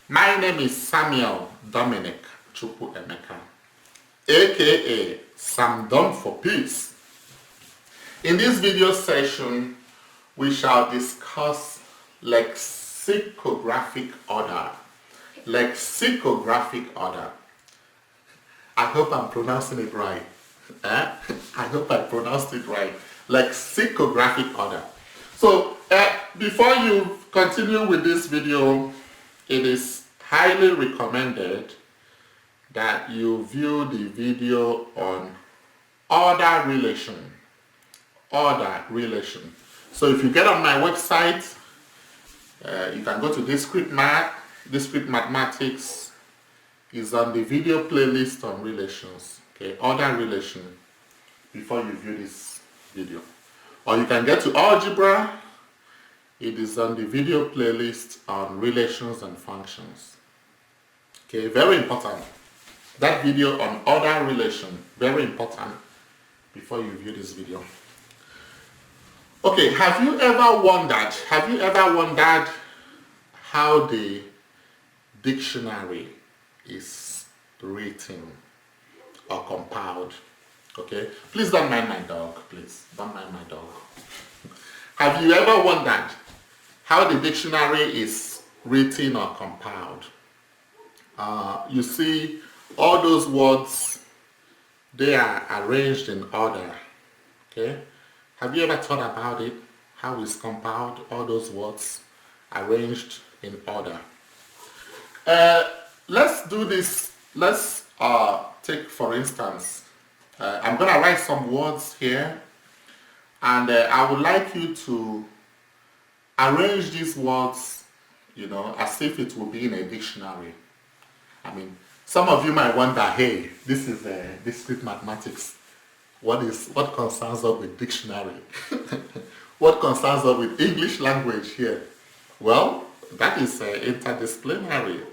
My name is Samuel Dominic Chukwu Emeka, aka Sam Dom for Peace. In this video session, we shall discuss lexicographic order. Lexicographic order. I hope I'm pronouncing it right. I hope I pronounced it right. Lexicographic order. So, before you continue with this video, it is highly recommended that you view the video on order relation. Order relation. So if you get on my website, you can go to Discrete Mathematics is on the video playlist on relations. Okay, order relation before you view this video. Or you can get to algebra. It is on the video playlist on relations and functions. Okay, very important. That video on order relation, very important before you view this video. Okay, have you ever wondered how the dictionary is written or compiled? Okay, please don't mind my dog, please. Don't mind my dog. Have you ever wondered how the dictionary is written or compiled? You see, all those words, they are arranged in order. Okay? Have you ever thought about it? How it's compiled, all those words arranged in order. Let's do this. Let's take, for instance, I'm going to write some words here, and I would like you to arrange these words, as if it will be in a dictionary. I mean, some of you might wonder, hey, this is discrete mathematics. What concerns us with dictionary? What concerns us with English language here? Well, that is interdisciplinary.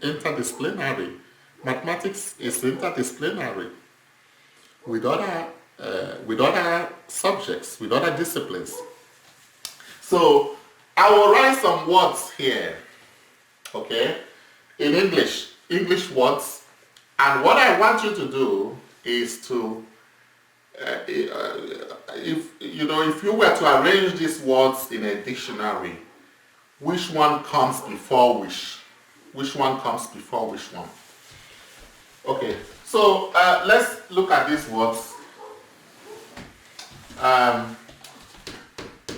Interdisciplinary. Mathematics is interdisciplinary with other subjects, with other disciplines. So I will write some words here, okay, in English words, and what I want you to do is to, if you were to arrange these words in a dictionary, which one comes before which? Which one comes before which one? Okay, so let's look at these words.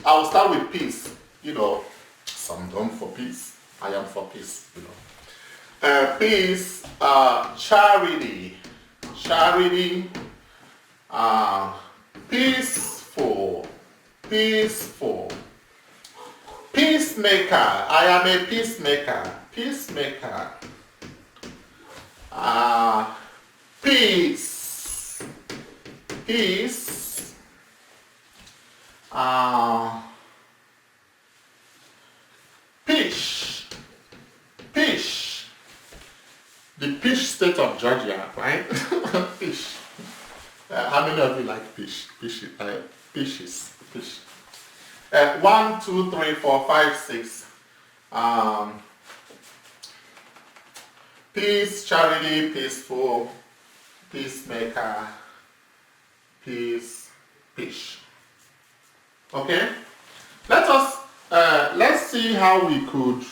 I'll start with peace. Some done for peace. I am for peace. Peace, charity, peaceful, peacemaker. I am a peacemaker. Peace, Peach, the peach state of Georgia, right? Peach. How many of you like peach? Peaches. 1, 2, 3, 4, 5, 6. Peace, charity, peaceful, peacemaker, peace, peach. Okay? Let's see how we could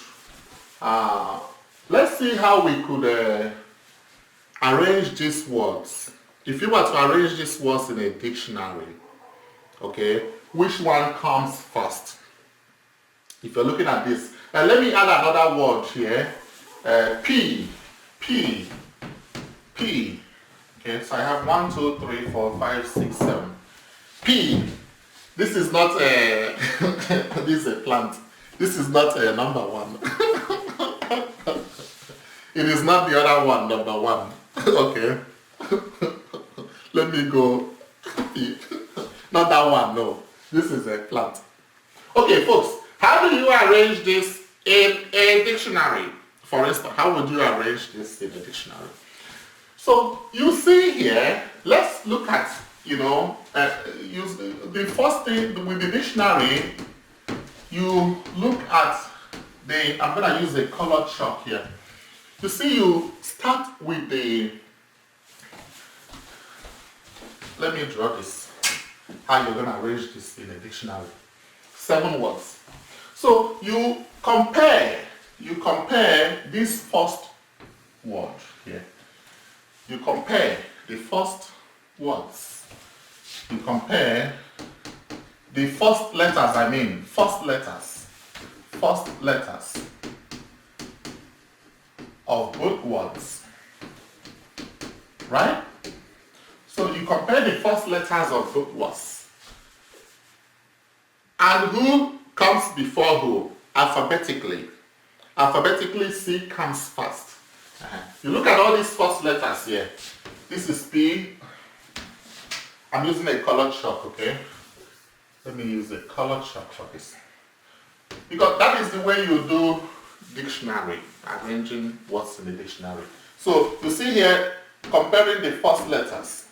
arrange these words. If you were to arrange these words in a dictionary, okay, which one comes first? If you're looking at this, let me add another word here. P. Okay, so I have 1, 2, 3, 4, 5, 6, 7. P. This is not a this is a plant. This is not a number one. It is not the other one, number one. Okay. Let me go. Not that one, no. This is a plant. Okay, folks, how do you arrange this in a dictionary? For instance, how would you arrange this in a dictionary? So you see here, let's look at, the first thing with the dictionary, you look at I'm going to use a colored chalk here. You see, you start with the, let me draw this, how you're going to arrange this in a dictionary. 7 words. So you compare this first word here. You compare the first words. You compare the first letters, first letters of both words, right? So you compare the first letters of both words. And who comes before who? Alphabetically. Alphabetically, C comes first. You look at all these first letters here. This is P. I'm using a colored chalk, okay? Let me use a colored chalk for this. Because that is the way you do dictionary, arranging words in the dictionary. So you see here, comparing the first letters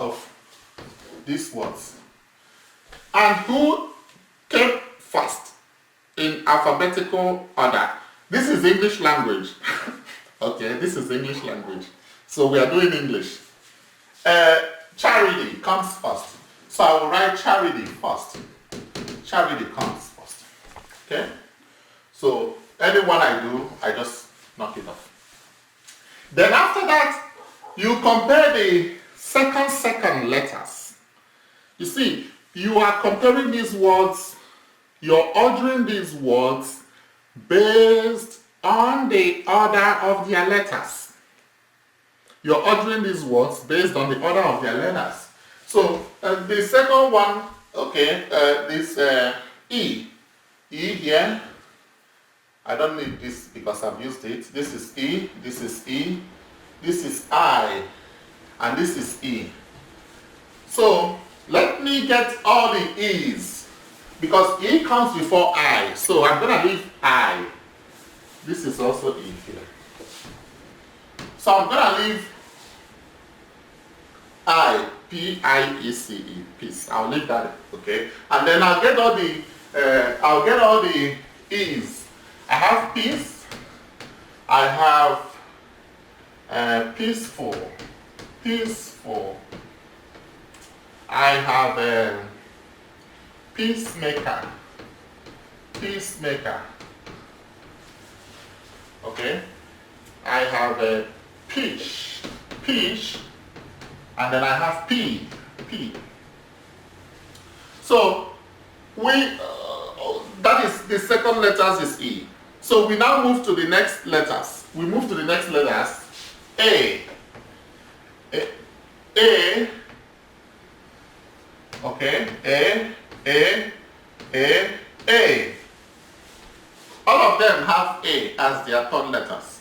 of these words. And who came first in alphabetical order? This is English language. Okay, this is English language. So we are doing English. Charity comes first. So I will write charity first. Charity comes first. Okay? So any one I do, I just knock it off. Then after that, you compare the second letters. You see, you are comparing these words, you're ordering these words based on the order of their letters. You're ordering these words based on the order of their letters. So the second one, okay, this E here, I don't need this because I've used it. This is E, this is E, this is I, and this is E. So let me get all the E's because E comes before I. So I'm going to leave I. This is also E here. So I'm going to leave I, P-I-E-C-E, peace. I'll leave that, okay? And then I'll get all the E's. I have peace. I have peaceful. Peaceful. I have peacemaker. Peacemaker. Okay? I have peach. Peach. And then I have P. P. So that is the second letters is E. So we now move to the next letters. We move to the next letters. A. Okay. A. All of them have A as their third letters.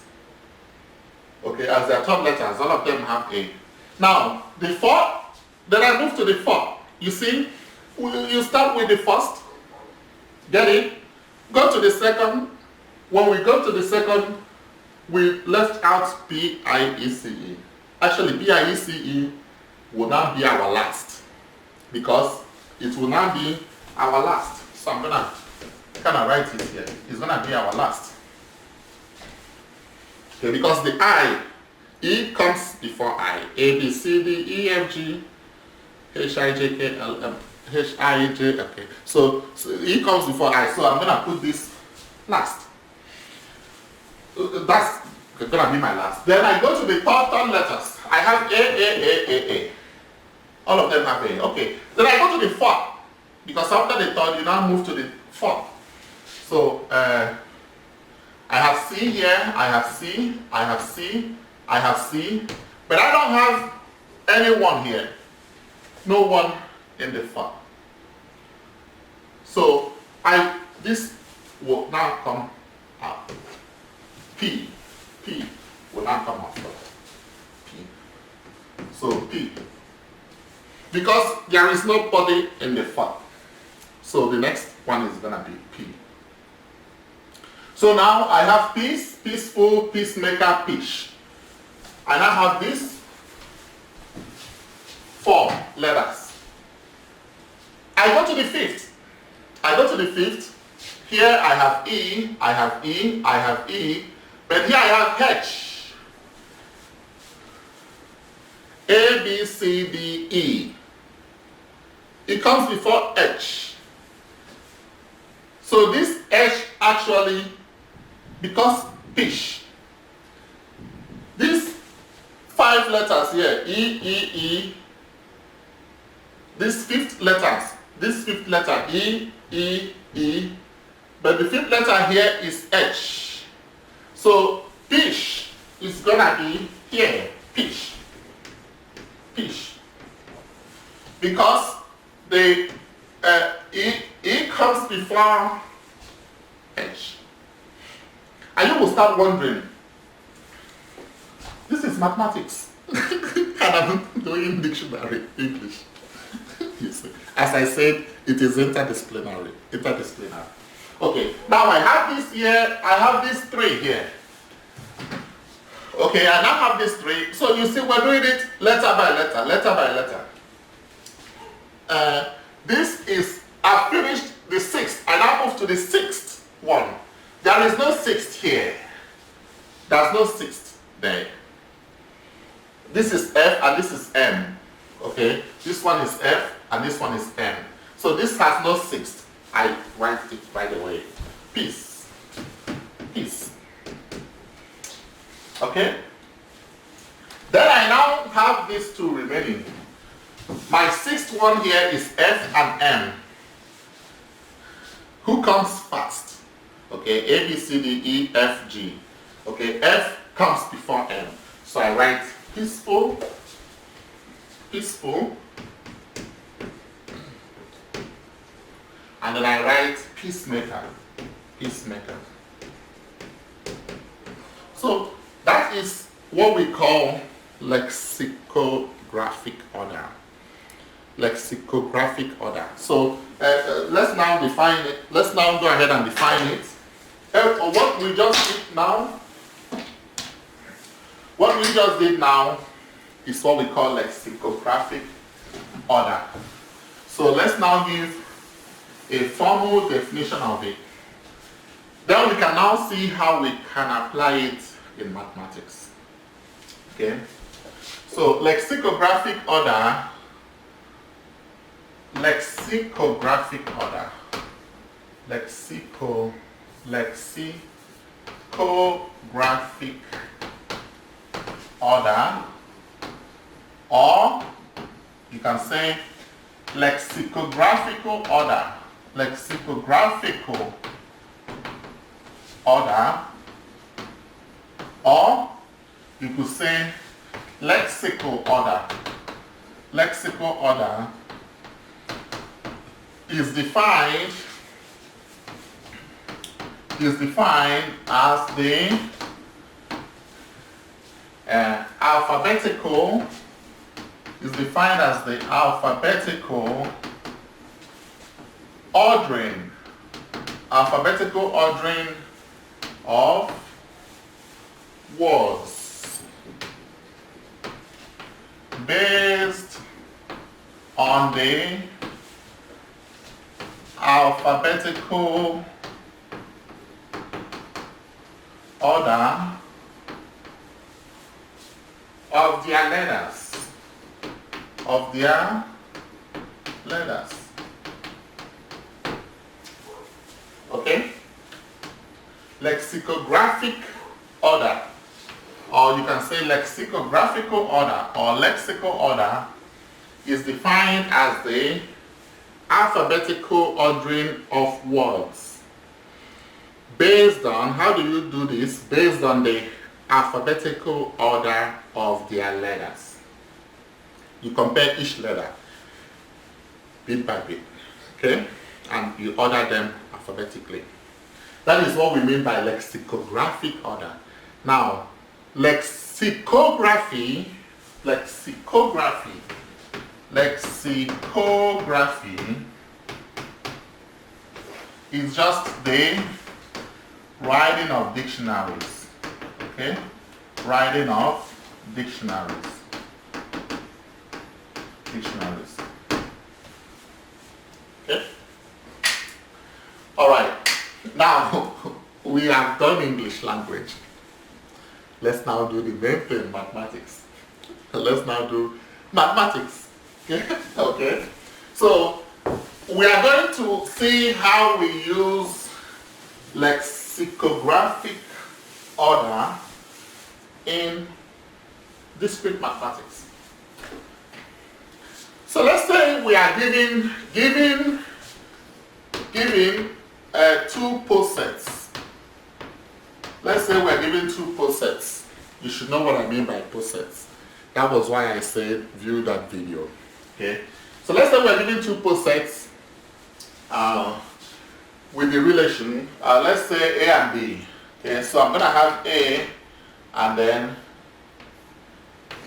Okay, as their third letters, all of them have A. Now, the fourth, then I move to the fourth. You see, you start with the first, get it? Go to the second. When we go to the second, we left out P-I-E-C-E. Actually, P-I-E-C-E will now be our last because it will now be our last. So I'm going to kind of write it here. It's going to be our last. Okay, because the I, E comes before I. A, B, C, D, E, F, G, H, I, J, K, L, M, H, I, J, okay. So E comes before I. So I'm going to put this last. That's going to be my last. Then I go to the third letters. I have A. All of them have A. Okay. Then I go to the fourth. Because after the third, you now move to the fourth. So I have C here. I have C. I have C. I have C. But I don't have anyone here. No one in the fourth. So this will now come out. P will now come out. P. So P. Because there is nobody in the fourth. So the next one is going to be P. So now I have peace, peaceful, peacemaker, peace. I now have these 4 letters. I go to the fifth. Here I have E, I have E, I have E, but here I have H. A, B, C, D, E. It comes before H. So this H actually becomes fish. These 5 letters here, E, E, E, this fifth letter, E, E, E, but the 5th letter here is H. So fish is gonna be here, fish. Fish. Because the E comes before H. And you will start wondering, this is mathematics. And I'm doing dictionary English. Yes. As I said, it is interdisciplinary. Okay, now I have this here, I have these 3 here. Okay, I now have these 3. So you see, we're doing it letter by letter. This is, I finished the 6th, I now move to the 6th one. There is no 6th here. There's no 6th there. This is F and this is M. Okay, this one is F and this one is M. So this has no 6th. I write it right away. Peace. Peace. Okay? Then I now have these 2 remaining. My 6th one here is F and M. Who comes first? Okay, A, B, C, D, E, F, G. Okay, F comes before M. So I write peaceful, peaceful, and then I write peacemaker, peacemaker. So that is what we call lexicographic order. Lexicographic order. So let's now define it. Let's now go ahead and define it. What we just did now, is what we call lexicographic order. So let's now give a formal definition of it. Then we can now see how we can apply it in mathematics. Okay? So lexicographic order, lexicographic order, order, or you can say lexicographical order, lexicographical order, or you could say lexical order. Lexical order is defined as the alphabetical ordering of words based on the alphabetical order of their letters. Okay? Lexicographic order, or you can say lexicographical order or lexical order, is defined as the alphabetical ordering of words based on, how do you do this? Based on the alphabetical order of their letters. You compare each letter bit by bit, okay, and you order them alphabetically. That is what we mean by lexicographic order. Now, lexicography is just the writing of dictionaries. Okay? Writing of dictionaries. Okay? Alright. Now, we have done English language. Let's now do the main thing, mathematics. Let's now do mathematics. Okay? Okay. So, we are going to see how we use lexicographic order in discrete mathematics. So let's say we are giving two posets. Let's say we're given two posets. You should know what I mean by posets. That was why I said view that video. Okay. So let's say we're given two posets with the relation. Let's say A and B. Okay. So I'm gonna have A and then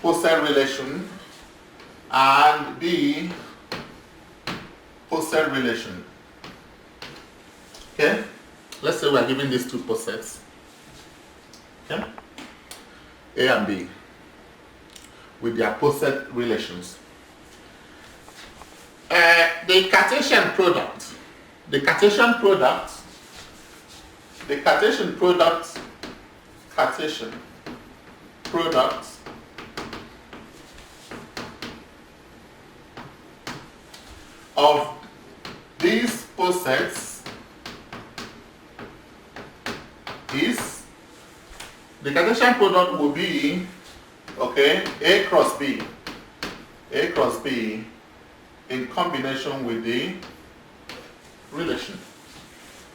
poset relation and B poset relation. Okay, let's say we are given these two posets, okay, A and B, with their poset relations. The Cartesian product of these posets is, the Cartesian product will be, okay, A cross B in combination with the relation.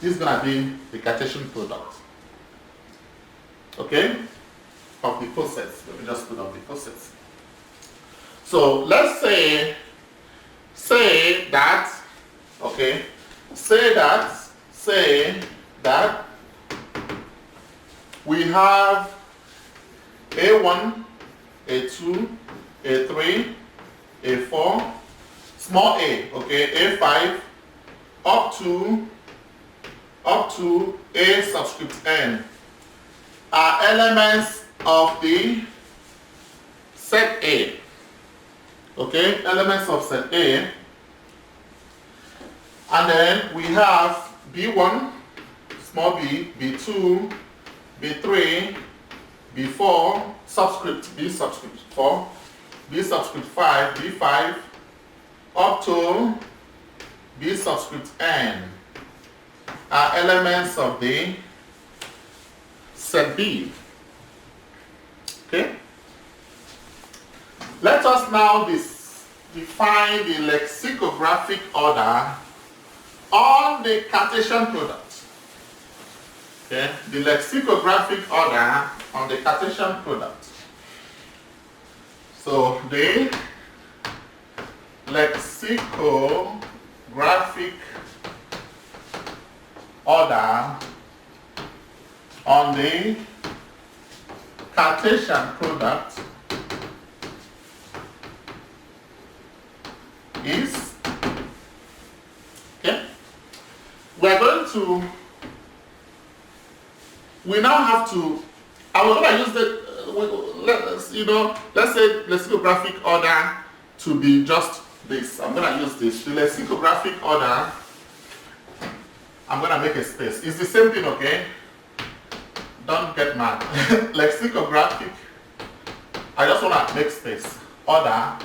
This is going to be the Cartesian product, okay, of the posets. Let me just put up the posets. So let's say that, okay, say that we have A1, A2, A3, A4, small a, okay, A5, up to A subscript n are elements of the set A, okay, elements of set A. And then we have B1, small b, B2, B3, B4, subscript B subscript 4, B subscript 5, B5, up to B subscript n are elements of the set B. Okay? Let us now define the lexicographic order on the Cartesian product. Okay? The lexicographic order on the Cartesian product. So the lexicographic order on the Cartesian product is, okay, we're going to, we now have to, and we're going to use the, let's say lexicographic order to be just this. I'm going to use this. The lexicographic order, I'm going to make a space. It's the same thing, okay? Don't get mad. Lexicographic, I just want to make space. Order,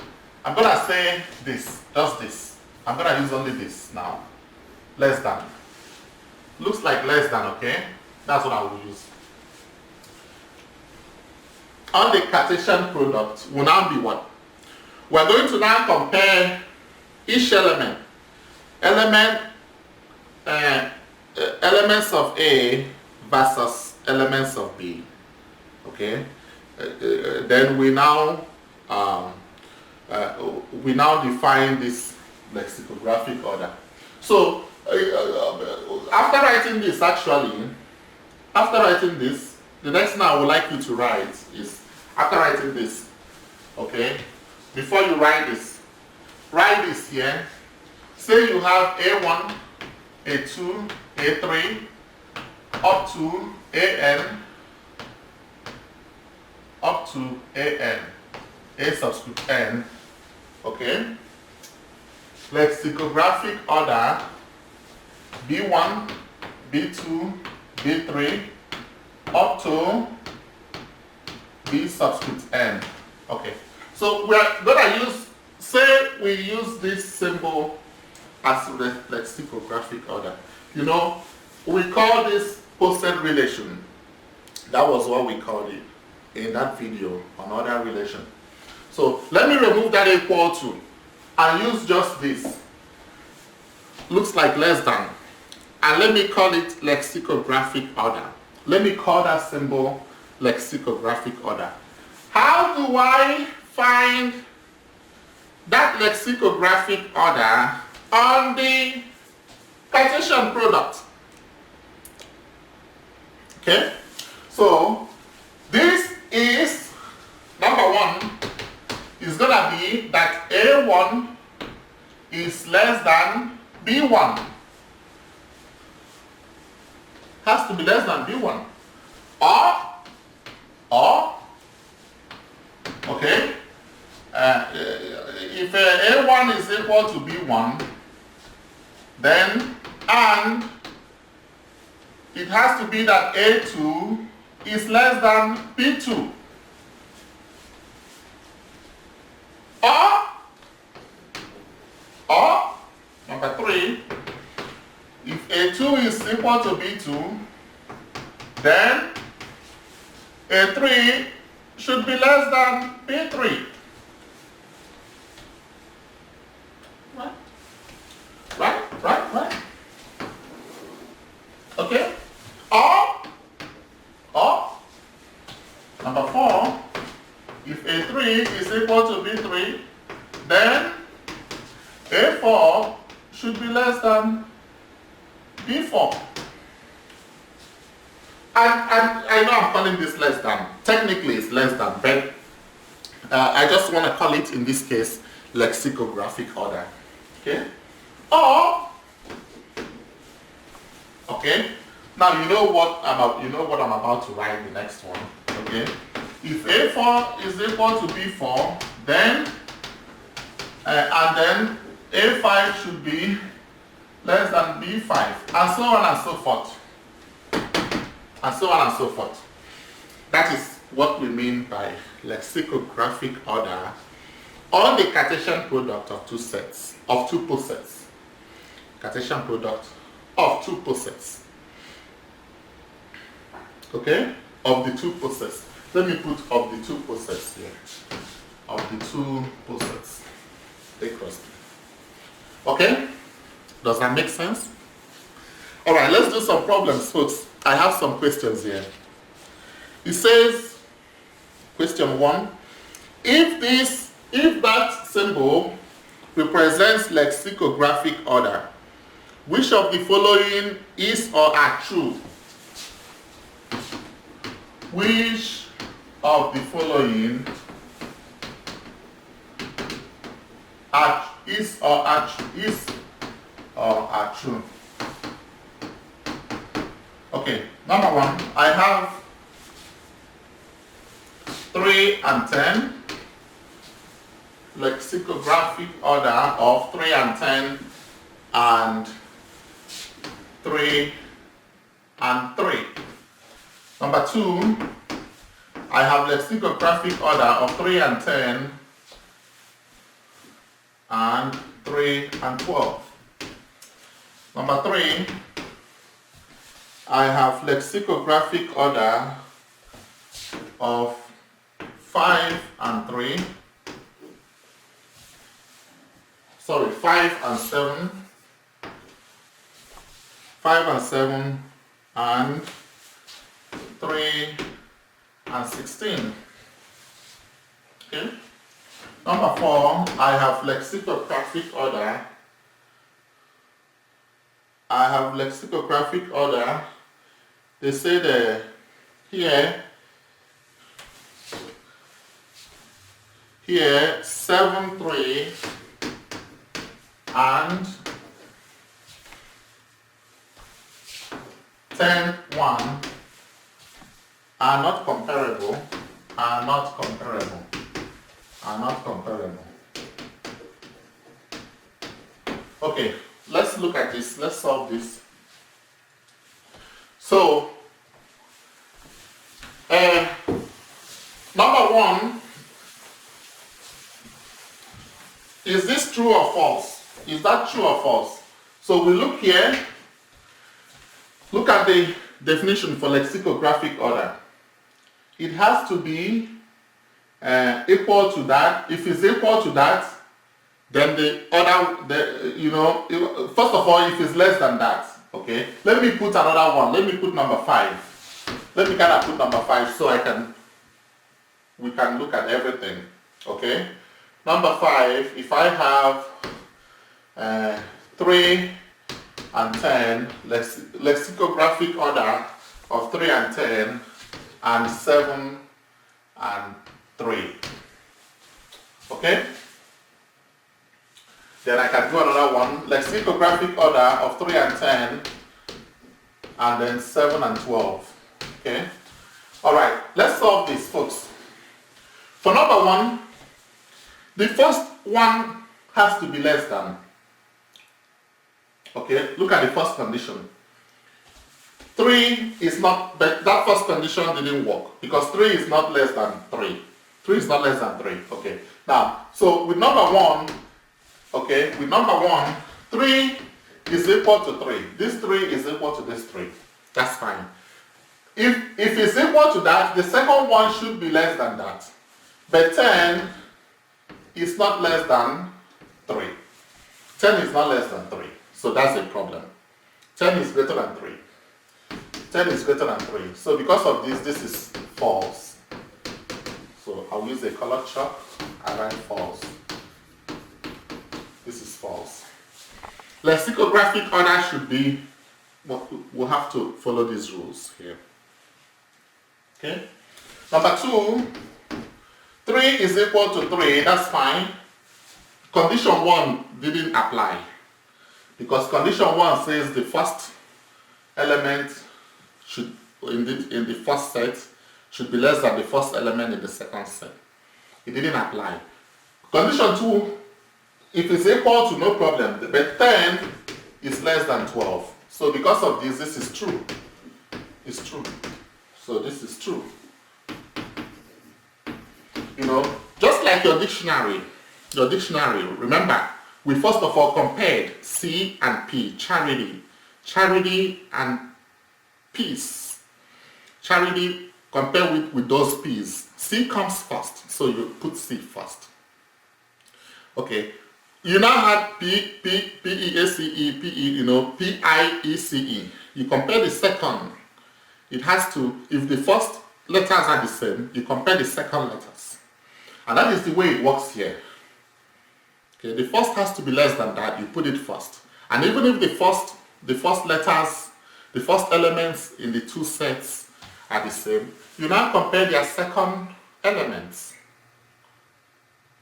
I'm going to say this, just this. I'm going to use only this now. Less than. Looks like less than, okay? That's what I will use. On the Cartesian product will now be what? We're going to now compare each element. Elements of A versus elements of B. Okay? Then we now define this lexicographic order. So after writing this, the next thing I would like you to write is, after writing this, okay, before you write this here. Say you have A1, A2, A3, up to AN, A subscript n, okay? Lexicographic order B1, B2, B3, up to B subscript n. Okay, so we are going to use, say we use this symbol as the lexicographic order. You know, we call this poset relation. That was what we called it in that video, another relation. So let me remove that equal to and use just this. Looks like less than. And let me call it lexicographic order. Let me call that symbol lexicographic order. How do I find that lexicographic order on the Cartesian product? Okay, so this is, number one, is going to be that A1 is less than B1. Has to be less than B1. Or okay, if A1 is equal to B1, then, and it has to be that A2 is less than B2. Or, number three, if A2 is equal to B2, then A3 should be less than B3. Right? Okay? Or, number four, if A3 is equal to B3, then A4 should be less than B4. And I know I'm calling this less than. Technically it's less than, but I just want to call it, in this case, lexicographic order. Okay? Or, okay, now you know what I'm about to write the next one. Okay? If A4 is equal to B4, then and then A5 should be less than B5, and so on and so forth. And so on and so forth. That is what we mean by lexicographic order on the Cartesian product of two posets. Cartesian product of two posets. Okay? Of the two posets. Let me put of the two posets here. Of the two posets. Take cross. Okay? Does that make sense? Alright, let's do some problems, folks. I have some questions here. It says, question 1, if that symbol represents lexicographic order, which of the following is or are true? Which of the following is or are true? Okay, number 1, I have 3 and 10, lexicographic order of 3 and 10, and 3 and 3. Number 2, I have lexicographic order of 3 and 10, and 3 and 12. Number 3, I have lexicographic order of 5 and 3. Sorry, 5 and 7. 5 and 7 and 3 and 16. Okay. Number 4, I have lexicographic order. I have lexicographic order. They say that here 7, 3 and 10, 1 are not comparable. Okay, let's look at this. Let's solve this. So, number one, is this true or false? Is that true or false? So we look here, look at the definition for lexicographic order. It has to be equal to that. If it's equal to that, then the other, first of all, if it's less than that, okay? Let me put another one. Let me put number 5. Let me kind of put number 5 so we can look at everything, okay? Number 5, if I have 3 and 10, lexicographic order of 3 and 10, and 7 and 3, okay? Then I can do another one, lexicographic order of 3 and 10, and then 7 and 12, okay? All right, let's solve this, folks. For number 1, the first one has to be less than. Okay, look at the first condition. 3 is not, but that first condition didn't work because 3 is not less than 3. 3 is not less than 3. Okay, now, so with number 1, okay, with number 1, 3 is equal to 3. This 3 is equal to this 3. That's fine. If it's equal to that, the second one should be less than that. But 10 is not less than 3. 10 is not less than 3. So that's a problem. 10 is greater than 3. 10 is greater than 3. So because of this is false. So I'll use a colored chalk and write false. This is false. Lexicographic order should be, we'll have to follow these rules here. Okay? Number 2, 3 is equal to 3, that's fine. Condition 1 didn't apply. Because condition 1 says the first element should, in the first set, should be less than the first element in the second set. It didn't apply. Condition 2, if it's equal to, no problem, but 10 is less than 12. So because of this is true. It's true. So this is true. Just like your dictionary, remember, we first of all compared C and P, charity and peace. Charity, compare with those P's. C comes first, so you put C first. Okay, you now had P-E-A-C-E, P-I-E-C-E. You compare the second. It has to, if the first letters are the same, you compare the second letters. And that is the way it works here. Okay, the first has to be less than that, you put it first. And even if the first letters, the first elements in the two sets are the same, you now compare their second elements.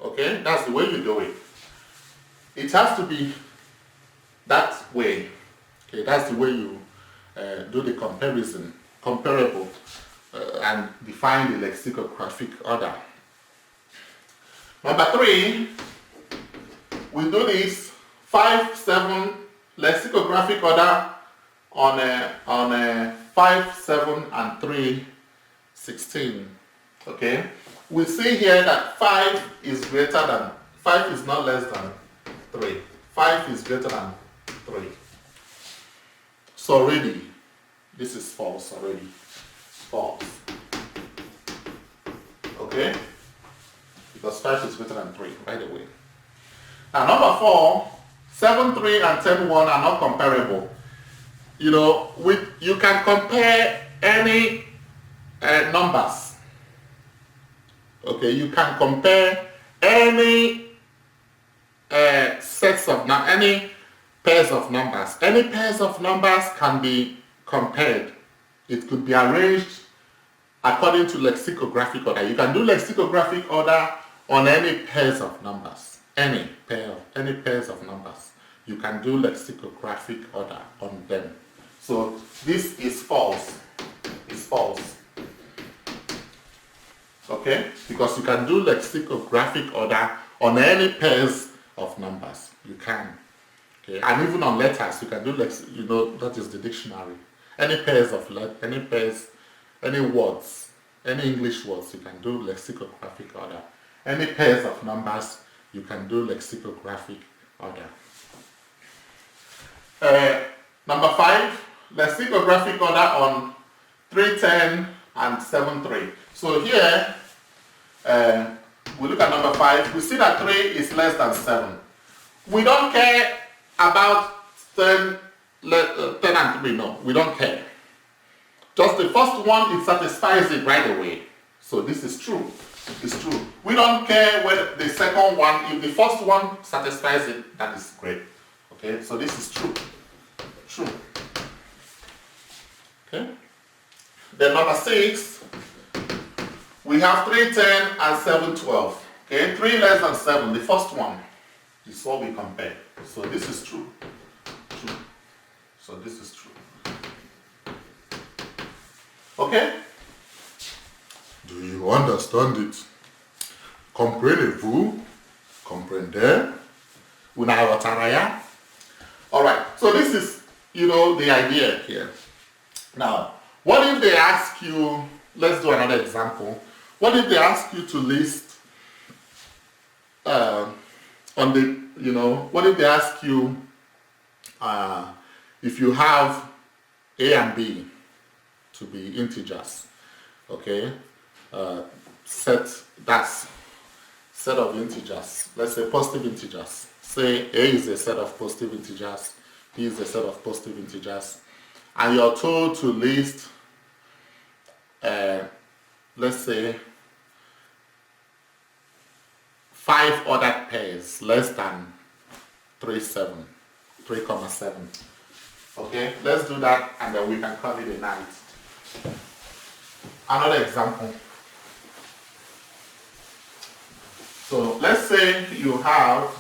Okay, that's the way you do it. It has to be that way. Okay, that's the way you do the comparable, and define the lexicographic order. Number 3, we do this 5, 7 lexicographic order on 5, 7, and 3, 16. Okay, we see here that 5 is greater than, 5 is not less than 3. 5 is greater than 3. So already, this is false already. False. Okay? Because 5 is greater than 3, right away. Now number 4, 7, 3 and 10, 1 are not comparable. You can compare any numbers. Okay, you can compare any sets of any pairs of numbers. Any pairs of numbers can be compared. It could be arranged according to lexicographic order. You can do lexicographic order on any pairs of numbers. Any pairs of numbers. You can do lexicographic order on them. So this is false. It's false. Okay? Because you can do lexicographic order on any pairs of numbers. You can. Okay? And even on letters, you can do that is the dictionary. Any pairs of any words, any English words, you can do lexicographic order. Any pairs of numbers, you can do lexicographic order. Number 5, lexicographic order on 310 and 73. So here, we look at number 5. We see that 3 is less than 7. We don't care about 10 and 3. No, we don't care. Just the first one, it satisfies it right away. So this is true. It's true. We don't care whether the second one, if the first one satisfies it, that is great. Okay, so this is true. True. Okay. Then number 6, we have 310 and 712. Okay, 3 less than 7, the first one is what we compare. So this is true. True. So this is true. Okay? Do you understand it? Comprenez-vous? Comprender? Unayotaraya? Alright, so this is, the idea here. Now, what if they ask you, let's do another example. What if they ask you to list what if they ask you if you have A and B to be integers, okay? Set of integers, let's say positive integers. Say A is a set of positive integers, B is a set of positive integers, and you're told to list, let's say, 5 ordered pairs less than 3,7. Okay, let's do that and then we can call it a night. Another example. So let's say you have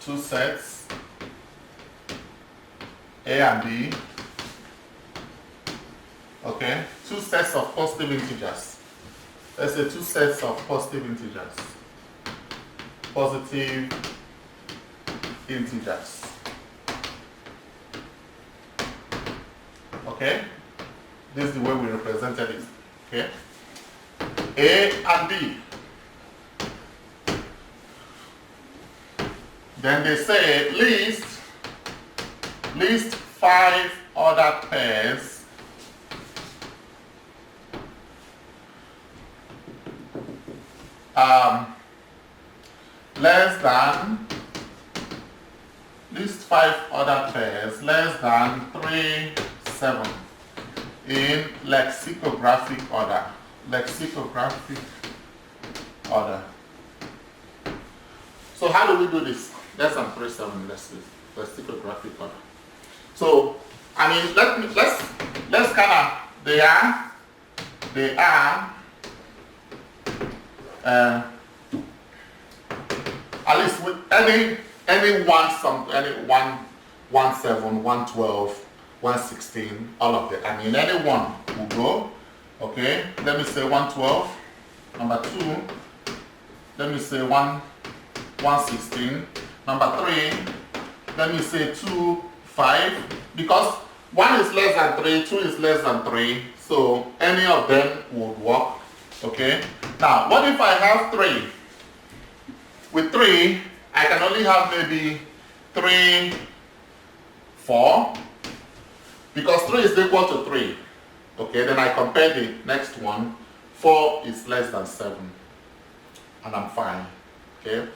two sets, A and B. Okay, 2 sets of positive integers. Let's say 2 sets of positive integers. Positive integers. Okay, this is the way we represented it. Okay, A and B. Then they say list 5 ordered pairs list 5 ordered pairs less than 3, 7 in lexicographic order. Lexicographic order. So how do we do this? Less than 3, 7 lexicographic order. So I mean, let's kind of they are at least with any 117, 112, 116, all of that. I mean, any one will go. Okay, let me say 112. Number 2, let me say 116. Number 3, let me say 2, 5. Because 1 is less than 3, 2 is less than 3. So any of them would work. Okay. Now, what if I have 3? With 3, I can only have maybe 3, 4, because 3 is equal to 3. Okay, then I compare the next one. 4 is less than 7, and I'm fine. Okay,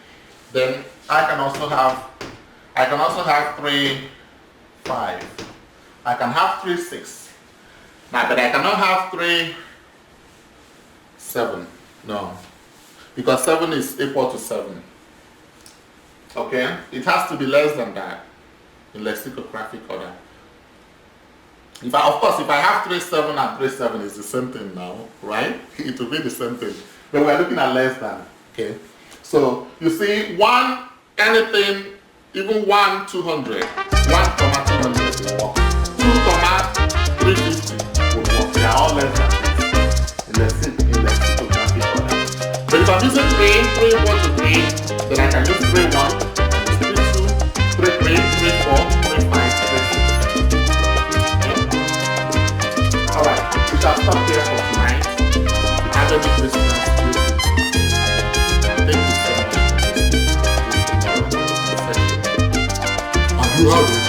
then I can also have 3, 5. I can have 3, 6. Now, but I cannot have 3, 7. No, because 7 is equal to 7. Okay, it has to be less than that in lexicographic order. Of course, if I have 3, 7 and 3, 7 is the same thing now, right? It will be the same thing. But we're looking at less than. Okay, so you see, anything, even 1, 200, 1, 200 will work. 2, 350 will work. They are all less than this. Let's see. I'm using 3 equal to 3, then I can use 3 1, 3 2, 3 3, 3 4, 3 5, 3 6. Okay. Alright, we shall stop here for tonight. Have a good Christmas. Thank you so much for listening to this session. And you have